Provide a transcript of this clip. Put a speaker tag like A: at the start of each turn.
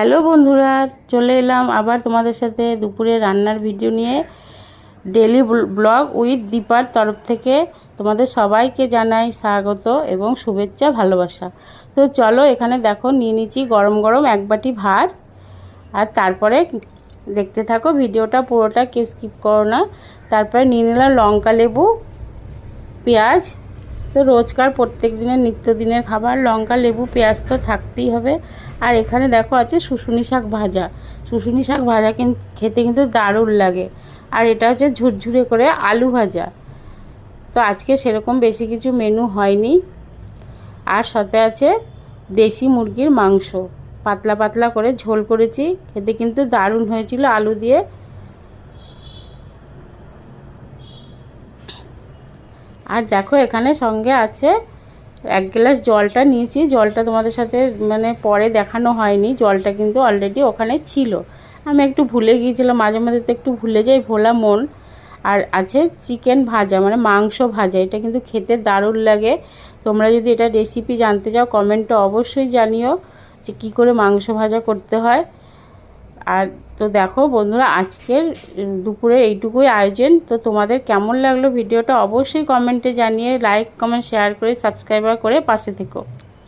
A: Hello বন্ধুরা, চলে এলাম আবার তোমাদের সাথে দুপুরে রান্নার ভিডিও নিয়ে। ডেলি ব্লগ উইথ দীপার তরফ থেকে তোমাদের সবাইকে জানাই স্বাগত এবং শুভেচ্ছা, ভালোবাসা। তো চলো, এখানে দেখো নিয়ে নিচ্ছি গরম গরম এক বাটি ভাত। আর তারপরে দেখতে থাকো ভিডিওটা, পুরোটা কেউ স্কিপ করো না। তারপরে নিয়ে নিলাম লঙ্কা, লেবু, পেঁয়াজ। তো রোজকার প্রত্যেক দিনের নিত্যদিনের খাবার লঙ্কা, লেবু, পেঁয়াজ তো থাকতেই হবে। আর এখানে দেখো আছে শুশুনি শাক ভাজা। শুশুনি শাক ভাজা খেতে কিন্তু দারুণ লাগে। আর এটা হচ্ছে ঝুরঝুরে করে আলু ভাজা। তো আজকে সেরকম বেশি কিছু মেনু হয়নি। আর সাথে আছে দেশি মুরগির মাংস, পাতলা পাতলা করে ঝোল করেছি, খেতে কিন্তু দারুণ হয়েছিল আলু দিয়ে। আর দেখো এখানে সঙ্গে আছে এক গ্লাস জলটা নিয়েছি। জলটা তোমাদের সাথে পরে দেখানো হয়নি, জলটা কিন্তু অলরেডি ওখানে ছিল। আমি একটু ভুলে গিয়েছিলাম, মাঝে মাঝে তো একটু ভুলে যাই, ভোলা মন। আর আছে চিকেন ভাজা, মাংস ভাজা। এটা কিন্তু খেতে দারুণ লাগে। তোমরা যদি এটা রেসিপি জানতে চাও কমেন্টে অবশ্যই জানিও যে কী করে মাংস ভাজা করতে হয়। আর তো দেখো বন্ধুরা, আজকের দুপুরে এইটুকুই আয়োজন। তো তোমাদের কেমন লাগলো ভিডিওটা অবশ্যই কমেন্টে জানিয়ে লাইক, কমেন্ট, শেয়ার করে সাবস্ক্রাইবার করে পাশে থেকো।